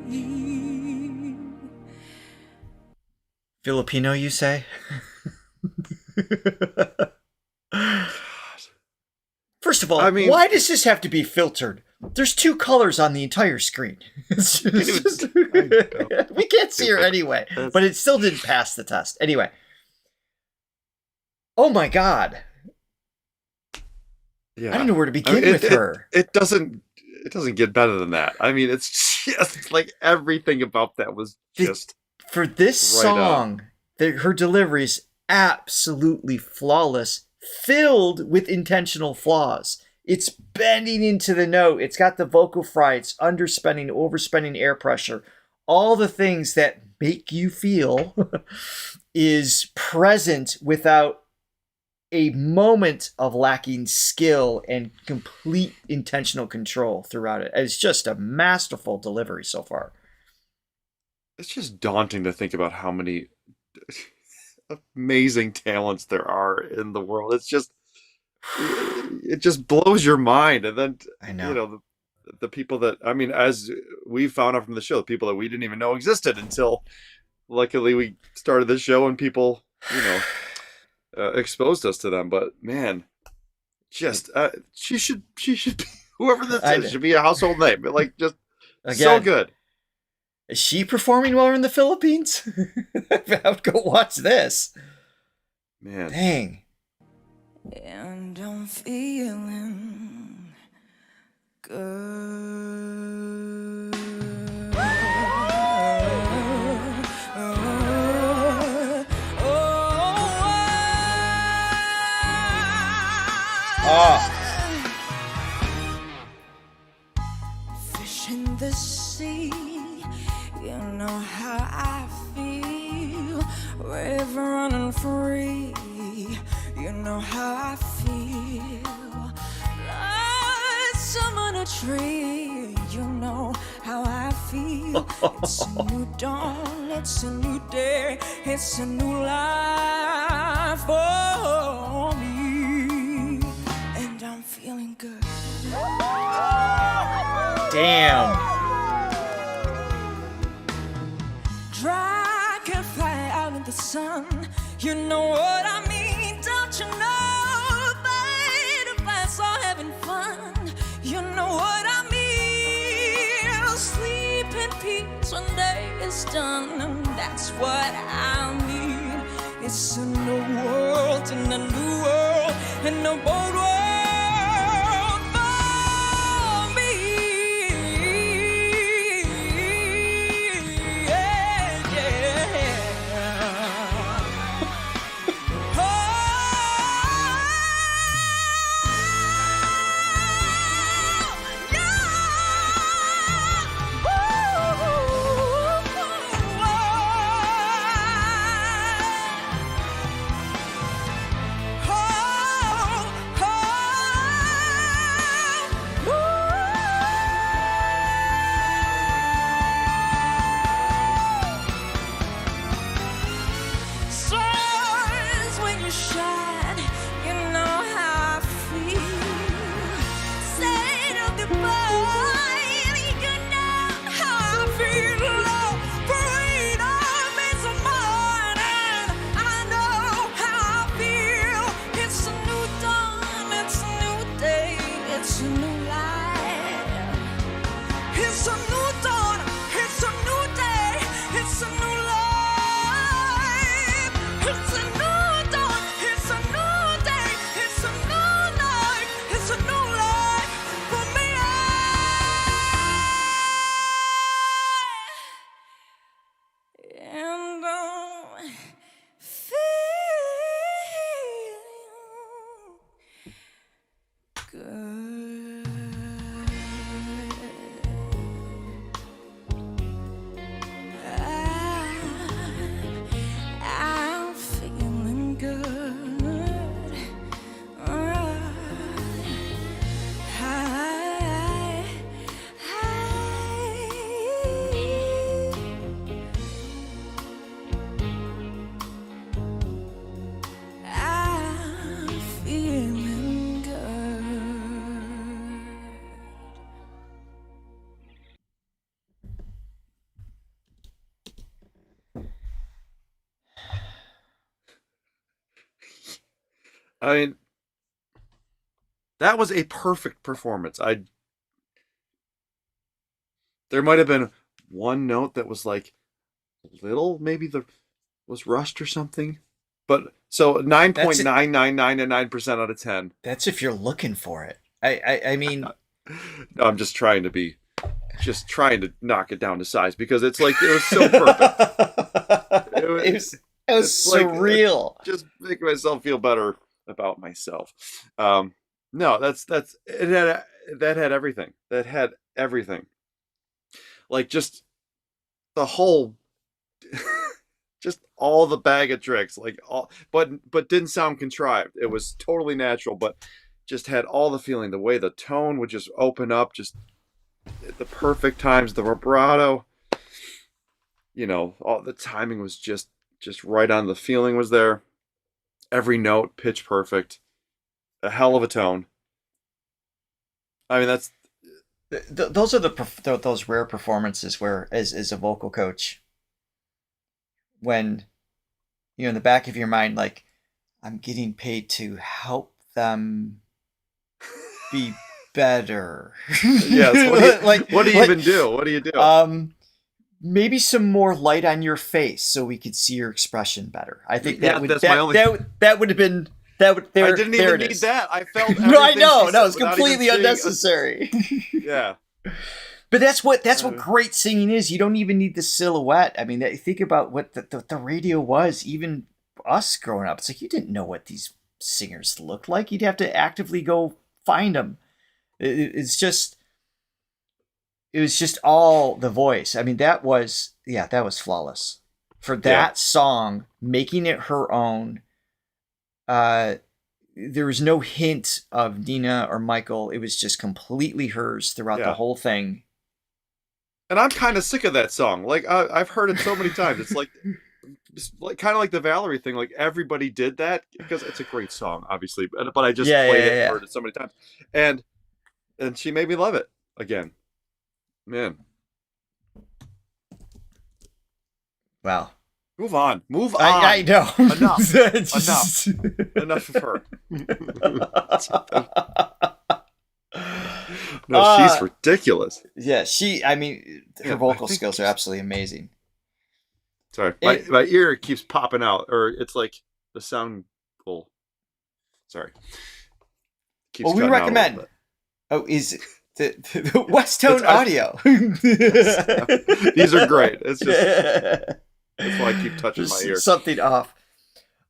Speaker 1: Filipino, you say? First of all,
Speaker 2: I mean-
Speaker 1: why does this have to be filtered? There's 2 colors on the entire screen. It's just- we can't see her anyway, but it still didn't pass the test. Anyway. Oh my God.
Speaker 2: Yeah.
Speaker 1: I don't know where to begin with her.
Speaker 2: It doesn't get better than that. I mean, it's just like everything about that was just
Speaker 1: For this
Speaker 2: right
Speaker 1: song, her delivery is absolutely flawless, filled with intentional flaws. It's bending into the note. It's got the vocal fry. It's underspending, overspending air pressure. All the things that make you feel is present without a moment of lacking skill and complete intentional control throughout it. It's just a masterful delivery so far.
Speaker 2: It's just daunting to think about how many amazing talents there are in the world. It just blows your mind. And then,
Speaker 1: I know.
Speaker 2: you know, the people that, I mean, as we found out from the show, the people that we didn't even know existed until luckily we started this show and people, you know, exposed us to them. But man, just she should be, whoever this is should be a household name. Like, just
Speaker 1: Again,
Speaker 2: so good.
Speaker 1: Is she performing while we're in the Philippines? I would go watch this.
Speaker 2: Man.
Speaker 1: Dang.
Speaker 3: And I'm feeling good. Fish in the sea, you know how I feel. River running free, you know how I feel. Blossom on a tree, you know how I feel. It's a new dawn, it's a new day, it's a new life for me. And I'm feeling good.
Speaker 1: Damn.
Speaker 3: Dry can fly out in the sun. You know what I mean, don't you know? Butterflies are having fun. You know what I mean. Sleep in peace when day is done, and that's what I mean. It's a new world and a new world and a bold world.
Speaker 2: I mean, that was a perfect performance. There might have been one note that was like little, maybe was rushed or something. But so 9.9999% out of 10.
Speaker 1: That's if you're looking for it. I mean,
Speaker 2: No, I'm just trying to knock it down to size because it's like it was so perfect.
Speaker 1: It was surreal.
Speaker 2: Like, just make myself feel better about myself. No, that had everything. That had everything. Like just the whole just all the bag of tricks, like all, but didn't sound contrived. It was totally natural, but just had all the feeling. The way the tone would just open up, just at the perfect times, the vibrato. All the timing was just right on. The feeling was there. Every note pitch perfect. A hell of a tone. I mean, that's
Speaker 1: those are those rare performances where, as a vocal coach, when in the back of your mind, like, I'm getting paid to help them be better.
Speaker 2: Yes. What do you even do? What do you do?
Speaker 1: Maybe some more light on your face so we could see your expression better. I think that would have been. I
Speaker 2: didn't even need that. I felt
Speaker 1: no, I know. No, it's completely unnecessary.
Speaker 2: Yeah.
Speaker 1: But that's what great singing is. You don't even need the silhouette. I mean, think about what the radio was, even us growing up. It's like you didn't know what these singers looked like. You'd have to actively go find them. It was just all the voice. I mean, that was flawless. For that song, making it her own, there was no hint of Nina or Michael. It was just completely hers throughout the whole thing.
Speaker 2: And I'm kind of sick of that song. Like, I've heard it so many times. It's like kind of like the Valerie thing. Like, everybody did that because it's a great song, obviously. But I just played it and heard it so many times. And she made me love it again. Man.
Speaker 1: Wow.
Speaker 2: Move on.
Speaker 1: I know.
Speaker 2: Enough. Enough of her. No, she's ridiculous.
Speaker 1: Yeah, her vocal skills are absolutely amazing.
Speaker 2: Sorry, my ear keeps popping out, or it's like the sound pull. Sorry.
Speaker 1: Well, we recommend. Is it the West Tone Audio?
Speaker 2: These are great. It's just that's why I keep touching my ear.
Speaker 1: Something off.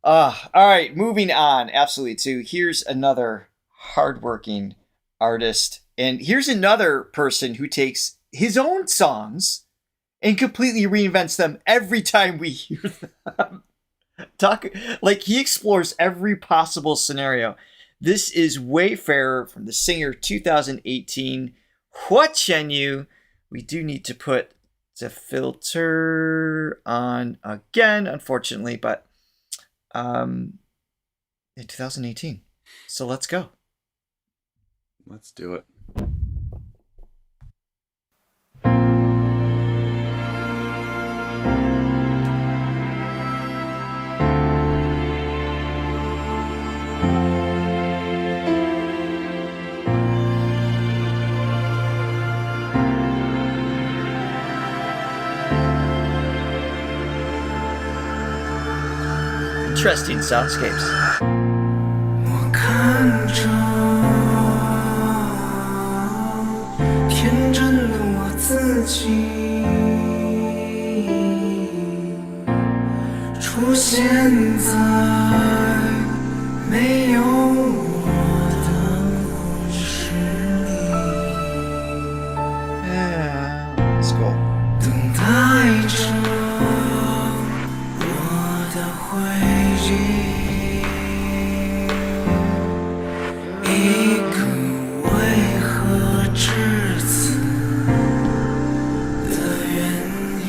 Speaker 1: All right, moving on. Absolutely. Here's another hardworking artist. And here's another person who takes his own songs and completely reinvents them every time we hear them. He explores every possible scenario. This is Wayfarer from the singer 2018, Hua Chenyu. We do need to put the filter on again, unfortunately, but in 2018. So let's go.
Speaker 2: Let's do it.
Speaker 1: Interesting soundscapes.
Speaker 3: 我看着天真的我自己出现在没有我的故事里。
Speaker 1: Yeah, let's go.
Speaker 3: 等待着我的回忆。 一个为何至此的原因，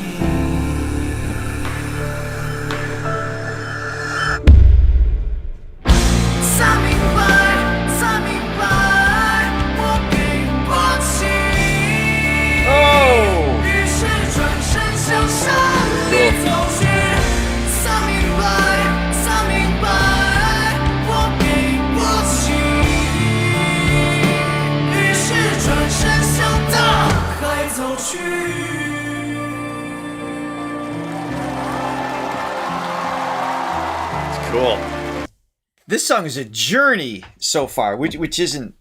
Speaker 3: 才明白，我给过期。于是转身向山里走去。才明白，我给过期。 转身向大海走去。
Speaker 2: It's cool.
Speaker 1: This song is a journey so far, which isn't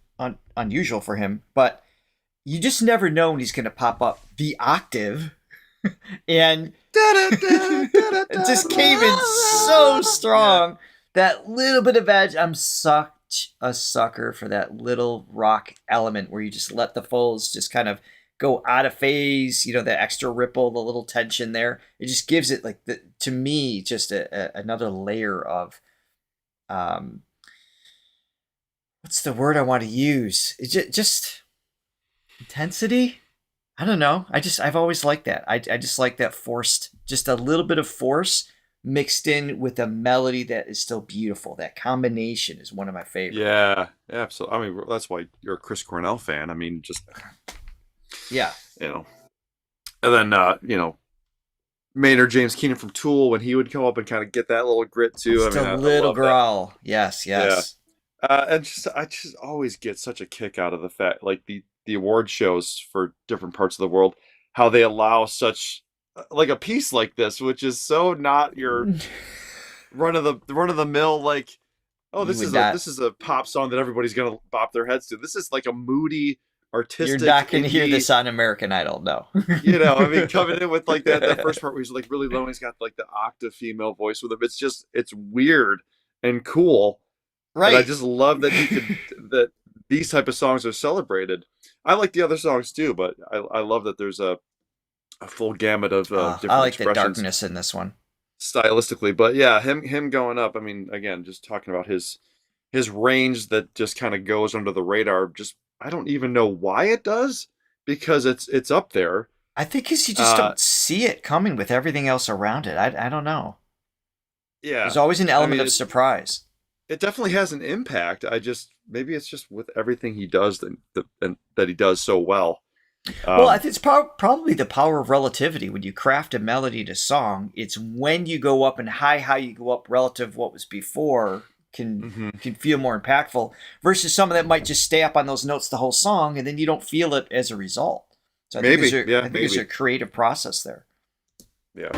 Speaker 1: unusual for him, but you just never know when he's going to pop up the octave, and it just came in so strong. That little bit of edge, I'm such a sucker for that little rock element where you just let the folds just kind of go out of phase, the extra ripple, the little tension there. It just gives it, to to me just another layer of what's the word I want to use? Just intensity. I don't know. I've always liked that. I just like that forced, just a little bit of force mixed in with a melody that is still beautiful. That combination is one of my favorites.
Speaker 2: Yeah, absolutely. I mean, that's why you're a Chris Cornell fan. I mean, just
Speaker 1: yeah,
Speaker 2: you know. And then you know, Maynard James Keenan from Tool, when he would come up and kind of get that little grit too.
Speaker 1: Just
Speaker 2: I mean,
Speaker 1: a little
Speaker 2: love
Speaker 1: growl. That. Yes.
Speaker 2: Yeah. And I just always get such a kick out of the fact, like the award shows for different parts of the world, how they allow such like a piece like this, which is so not your run of the mill, like, oh, this is a pop song that everybody's gonna bop their heads to. This is like a moody, artistic.
Speaker 1: You're not gonna hear this on American Idol, no.
Speaker 2: You know, I mean, coming in with like that first part where he's like really low and he's got like the octave female voice with him. It's weird and cool. Right. And I just love that that these type of songs are celebrated. I like the other songs too, but I love that there's a full gamut of different
Speaker 1: I like
Speaker 2: expressions.
Speaker 1: the darkness in this one.
Speaker 2: Stylistically, but yeah, him going up. I mean, again, just talking about his range that just kind of goes under the radar. Just I don't even know why it does, because it's up there.
Speaker 1: I think because you just don't see it coming with everything else around it. I don't know.
Speaker 2: Yeah,
Speaker 1: there's always an element of surprise.
Speaker 2: It definitely has an impact. Maybe it's just with everything he does that he does so well.
Speaker 1: Well, I think it's probably the power of relativity. When you craft a melody to song, it's when you go up and how you go up relative to what was before can feel more impactful versus someone that might just stay up on those notes the whole song and then you don't feel it as a result. So I think there's a creative process there.
Speaker 2: Yeah.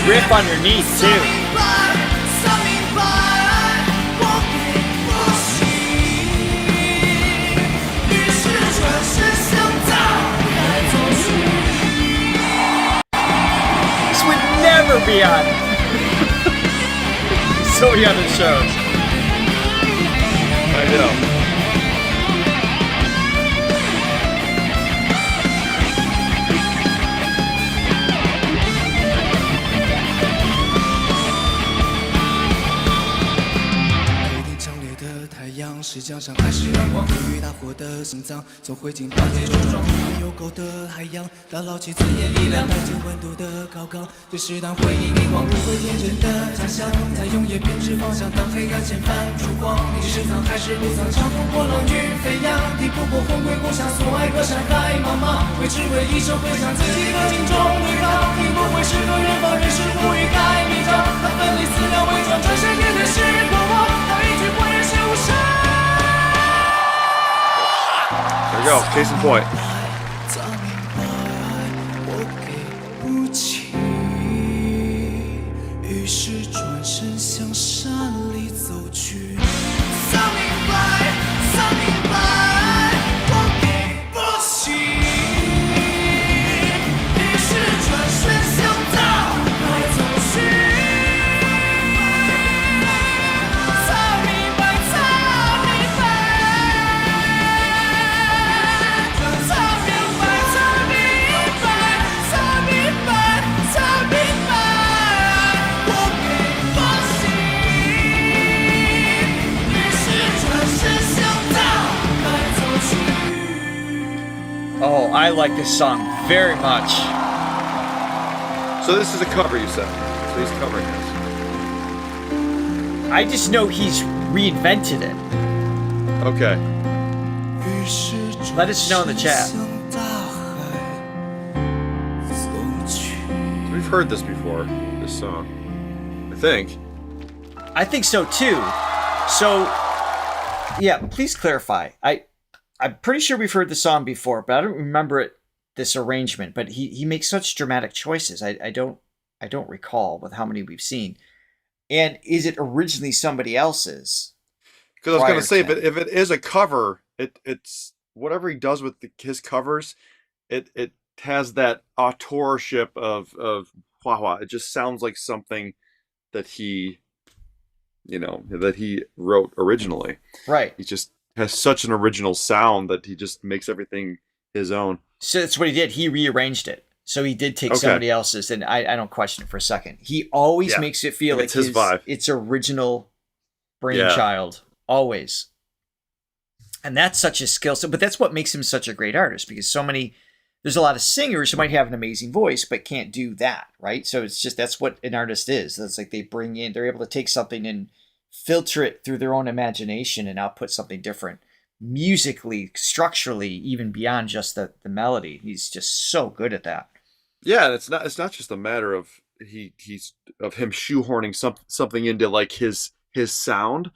Speaker 1: Riff underneath too. This would never be on so many other shows.
Speaker 2: I know.
Speaker 3: 是江上还是阳光？与大火的心脏，从灰烬把结中装。有沟的海洋，打捞起刺眼力量，带进温度的高岗。这是当回忆凝望，如回天真的家乡，在永夜编织方向，当黑暗前泛出光。你是藏还是不藏？长风波浪与飞扬，抵不过魂归故乡，所爱隔山海茫茫。为只为一生回响自己的心中对抗，你不会是个人放任是无语开迷障。他奋力撕掉伪装，这些年的是过往，他一句谎言是无声。
Speaker 2: There you go, case in point.
Speaker 1: I like this song very much.
Speaker 2: So this is a cover, you said. So he's covering this.
Speaker 1: I just know he's reinvented it.
Speaker 2: Okay.
Speaker 1: Let us know in the chat.
Speaker 2: We've heard this before, this song. I think.
Speaker 1: I think so too. So, yeah, please clarify. I'm pretty sure we've heard the song before, but I don't remember it, this arrangement. But he makes such dramatic choices. I don't recall with how many we've seen. And is it originally somebody else's?
Speaker 2: Because I was going to say, if it is a cover, it's whatever he does with his covers, it has that authorship of Hua. It just sounds like something that he wrote originally.
Speaker 1: Right.
Speaker 2: He just has such an original sound that he just makes everything his own.
Speaker 1: So that's what he did. He rearranged it. So he did take somebody else's, and I don't question it for a second. He always makes it feel like
Speaker 2: it's his vibe. It's
Speaker 1: original brainchild. Always. And that's such a skill set. But that's what makes him such a great artist, because there's a lot of singers who might have an amazing voice but can't do that, right? So it's just, that's what an artist is. That's like they're able to take something and filter it through their own imagination and output something different. Musically, structurally, even beyond just the melody. He's just so good at that.
Speaker 2: Yeah, and it's not just a matter of him shoehorning something into like his sound.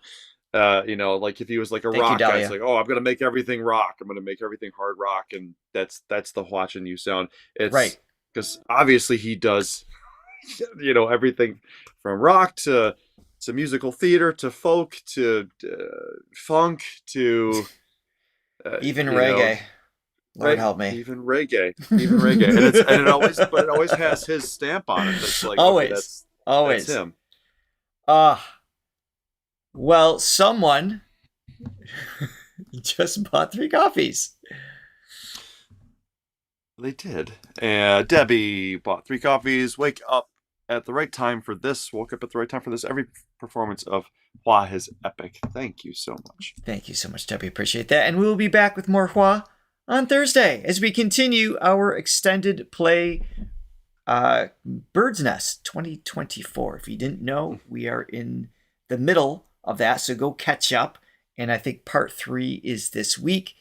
Speaker 2: Like if he was like a rock guy, it's like, oh, I'm gonna make everything rock. I'm gonna make everything hard rock, and that's the Hua Chenyu sound. It's right, because obviously he does, everything from rock to musical theater to folk to funk to
Speaker 1: even reggae. Lord help me.
Speaker 2: Even reggae, and it always has his stamp on it. That's like
Speaker 1: always.
Speaker 2: That's him.
Speaker 1: Well, someone just bought 3 coffees.
Speaker 2: They did. Debbie bought 3 coffees. Woke up at the right time for this. Every performance of Hua is epic. Thank you so much.
Speaker 1: Thank you so much, Debbie. Appreciate that. And we will be back with more Hua on Thursday as we continue our extended play Bird's Nest 2024. If you didn't know, we are in the middle of that, so go catch up. And I think part 3 is this week.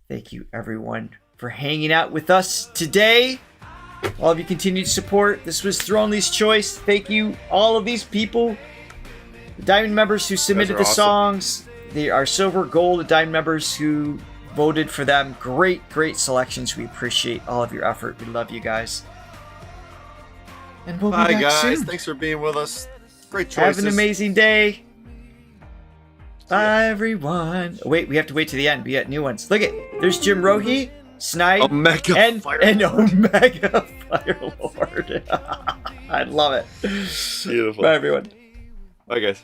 Speaker 1: Thank you, everyone, for hanging out with us today. All of your continued support. This was Thronely's Choice. Thank you, all of these people, the Diamond members who submitted the songs. They are silver, gold, the Diamond members who voted for them. Great selections. We appreciate all of your effort. We love you guys. And we'll be back
Speaker 2: guys.
Speaker 1: soon.
Speaker 2: Thanks for being with us. Great choices.
Speaker 1: Have an amazing day. Bye, everyone. Wait, we have to wait to the end. We got new ones. Look at, there's Jim Rohe, Snipe,
Speaker 2: Omega
Speaker 1: and Omega Fire Lord. I love it.
Speaker 2: Beautiful.
Speaker 1: Bye, everyone.
Speaker 2: Bye, guys.